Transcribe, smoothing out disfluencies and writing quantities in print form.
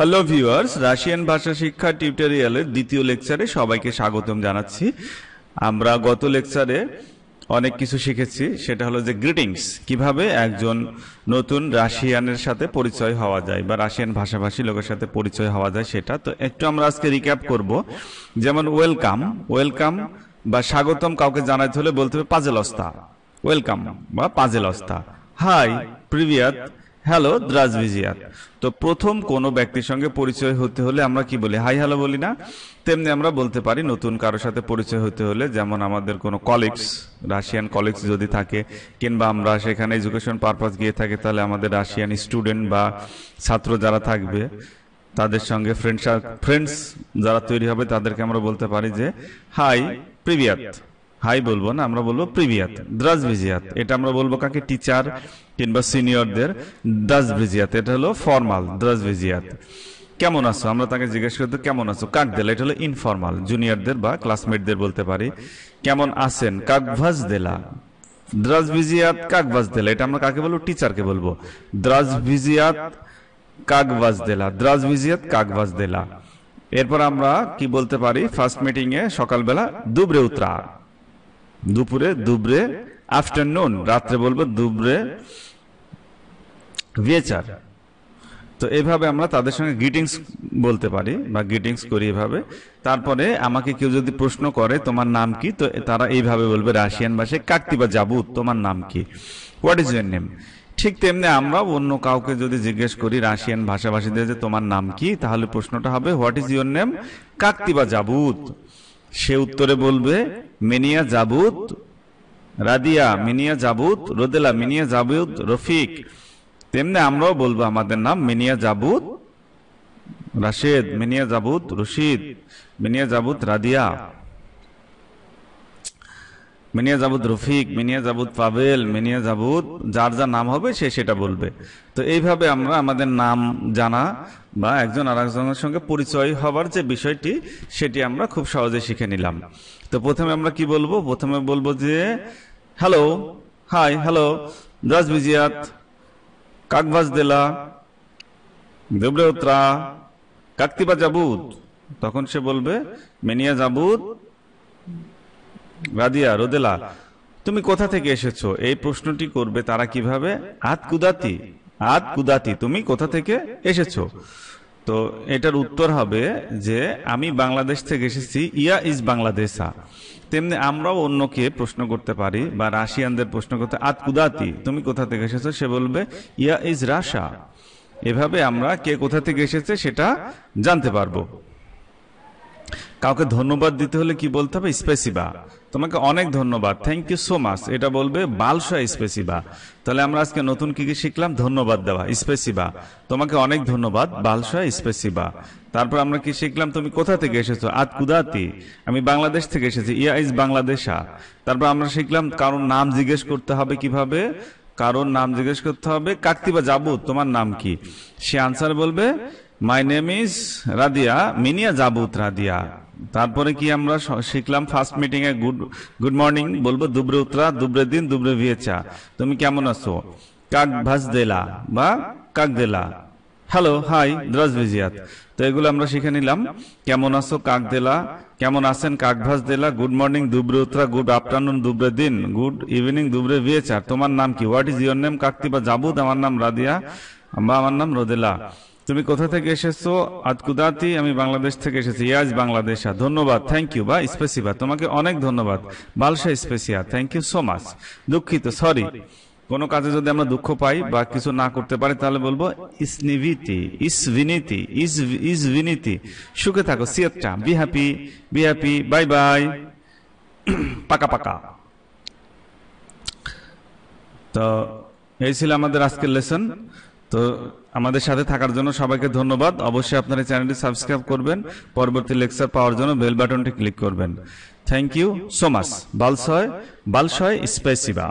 Hello viewers, Russian ভাষা শিক্ষা টিউটোরিয়ালের দ্বিতীয় লেকচারে সবাইকে স্বাগতম জানাচ্ছি। আমরা গত লেকচারে অনেক কিছু শিখেছি, সেটা হলো যে গ্রিটিংস, কিভাবে একজন নতুন রাশিয়ানের সাথে পরিচয় হওয়া যায় বা রাশিয়ান ভাষাভাষী লোকের সাথে পরিচয় হওয়া যায় সেটা। তো একটু আমরা আজকে রিক্যাপ করব। যেমন ওয়েলকাম বা স্বাগতম কাউকে জানাতে হলে বলতে হবে পাজেলস্তা, ওয়েলকাম বা পাজেলস্তা। High, প্রিভিয়াত, hello, দ্রাজভিজিয়াত। তো প্রথম কোনো ব্যক্তির সঙ্গে পরিচয় হতে হলে আমরা কি বলি? হাই হ্যালো বলি না? তেমনি আমরা বলতে পারি নতুন কারোর সাথে পরিচয় হতে হলে, যেমন আমাদের কোনো কলিগস, রাশিয়ান কলিগস যদি থাকে, কিংবা আমরা সেখানে এডুকেশন পারপাস গিয়ে থাকি, তাহলে আমাদের রাশিয়ান স্টুডেন্ট বা ছাত্র যারা থাকবে তাদের সঙ্গে ফ্রেন্ডস যারা তৈরি হবে তাদেরকে আমরা বলতে পারি যে হাই, প্রিভিয়াত। হাই বলবো না, আমরা বলবো প্রিভিয়াত, দ্রাজভিজিয়াত। এটা আমরা বলবো কাকে? টিচার কিংবা সিনিয়রদের। দ্রাজভিজিয়াত এটা হলো ফর্মাল, দ্রাজভিজিয়াত। কেমন আছো আমরা তাকে জিজ্ঞেস করতে, কেমন আছো? কাক দেলা, এটা হলো ইনফর্মাল, জুনিয়রদের বা ক্লাসমেটদের বলতে পারি। কেমন আছেন? কাক ভাজ দেলা, দ্রাজভিজিয়াত কাক ভাজ দেলা। এটা আমরা কাকে বলবো? টিচারকে বলবো। দ্রাজভিজিয়াত কাক ভাজ দেলা, দ্রাজভিজিয়াত কাক ভাজ দেলা। এরপর আমরা কি বলতে পারি? ফার্স্ট মিটিং এ সকালবেলা দুবরে উত্রা, দুপুরে দুবরে, আফটারনুন রাত্রে বলবো দুবরে ভিয়েচার। তো এইভাবে আমরা তাদের সঙ্গে গ্রিটিংস বলতে পারি বা গ্রিটিংস করি এভাবে। তারপরে আমাকে কেউ যদি প্রশ্ন করে তোমার নাম কি, তো তারা এইভাবে বলবে রাশিয়ান ভাষায়, কাকতি বা জাবুত, তোমার নাম কি? What is your name? ঠিক তেমনি আমরা অন্য কাউকে যদি জিজ্ঞেস করি রাশিয়ান ভাষাভাষীদের যে তোমার নাম কি, তাহলে প্রশ্নটা হবে what is your name, Kakati বা জাবুত। সে উত্তরে বলবে মেনিয়া জাবুত রাদিয়া, মিনিয়া জাবুত রোদেলা, মিনিয়া জাবুত রফিক। তেমনি আমরাও বলবো আমাদের নাম মিনিয়া জাবুত রাশেদ, মিনিয়া জাবুত রশিদ, মিনিয়া জাবুত রাদিয়া, মিনিয়া জাবুত রফিক, মিনিয়া জাবুত পাভেল, মিনিয়া জাবুত, যার যার নাম হবে সে সেটা বলবে। তো এইভাবে আমরা আমাদের নাম জানা বা একজন আরেকজনের সঙ্গে পরিচয় হবার যে বিষয়টি, সেটি আমরা খুব সহজে শিখে নিলাম। তো প্রথমে আমরা কি বলবো? প্রথমে বলবো যে হ্যালো, হাই, হ্যালো, দ্রাজভিজিয়াত, কাক ভাজ দেলা, দুবরে উত্রা, কাকতি বা জাবুত। তখন সে বলবে মেনিয়া জাবুত রাদিয়া, রোদেলা। তুমি কোথা থেকে এসেছো? এই প্রশ্নটি করবে তারা কিভাবে? আত কুদাতি, আত কুদাতি, তুমি কোথা থেকে এসেছো? তো এটার উত্তর হবে যে আমি বাংলাদেশ থেকে এসেছি, ইয়া ইজ বাংলাদেশা। তেমনি আমরাও অন্যকে প্রশ্ন করতে পারি বা রাশিয়ানদের প্রশ্ন করতে, আত কুদাতি, তুমি কোথা থেকে এসেছো? সে বলবে ইয়া ইজ রাশা। এভাবে আমরা কে কোথা থেকে এসেছে সেটা জানতে পারবো। কাউকে ধন্যবাদ দিতে হলে কি বলতে হবে? স্পেসিবা, তোমাকে অনেক ধন্যবাদ, থ্যাংক ইউ সো মাচ। এটা বলবে বালশয় স্পেসিবা। তাহলে আমরা আজকে নতুন কি কি শিখলাম? ধন্যবাদ দেওয়া, স্পেসিবা, তোমাকে অনেক ধন্যবাদ, বালশয় স্পেসিবা। তারপর আমরা কি শিখলাম? তুমি কোথা থেকে এসেছো? আত কুদাতি, আমি বাংলাদেশ থেকে এসেছি, ইয়া ইজ বাংলাদেশা। তারপর আমরা শিখলাম কারোর নাম জিজ্ঞেস করতে হবে কিভাবে? কারোর নাম জিজ্ঞেস করতে হবে কাকতি বা জাবুত, তোমার নাম কি? সে আনসার বলবে মাই নেম ইজ রাদিয়া, মিনিয়া জাবুত রাদিয়া। তারপরে কি আমরা শিখলাম? ফার্স্ট মিটিং এ গুড মর্নিং বলবো দুবরে উত্রা, দুবরে দিন, দুবরে ভিয়েচা, তুমি কেমন আছো? কাক ভাজ দেলা বা কাক দেলা। Hello, high, দ্রাজভিজিয়াত। তো এগুলো আমরা শিখে নিলাম। কেমন আছো? কাক দেলা। কেমন আছেন? কাক ভাজ দেলা। গুড মর্নিং দুবরে উত্রা, গুড আফটারনুন দুবরে দিন, গুড ইভিনিং দুবরে ভিয়েচা। তোমার নাম কি? What is your name, Kakati বা জাবুত, আমার নাম রাদিয়া বা আমার নাম রোদেলা। তুমি কোথা থেকে এসেছো? আতকুদাতি, আমি বাংলাদেশ থেকে এসেছি, ইয়াজ বাংলাদেশা। ধন্যবাদ, থ্যাংক ইউ বা স্পেসিবা, তোমাকে অনেক ধন্যবাদ, বালশা স্পেসিয়া, থ্যাংক ইউ সো মাচ। দুঃখিত, সরি। কোনো কাজে যদি আমরা দুঃখ পাই বা কিছু না করতে পারি তাহলে বলবো ইসনিভিতি, ইসভিনিতি, ইসভিনিতি, সুখে থাকো, সিয়াতটা, বি হ্যাপি, বাই বাই, পাকা পাকা। তো এই ছিল আমাদের আজকের লেসন। তো আমাদের সাথে থাকার জন্য সবাইকে ধন্যবাদ। অবশ্যই আপনারা চ্যানেলটি সাবস্ক্রাইব করবেন, পরবর্তী লেকচার পাওয়ার জন্য বেল বাটনটি ক্লিক করবেন। Thank you so much. বালশয় স্পেসিবা।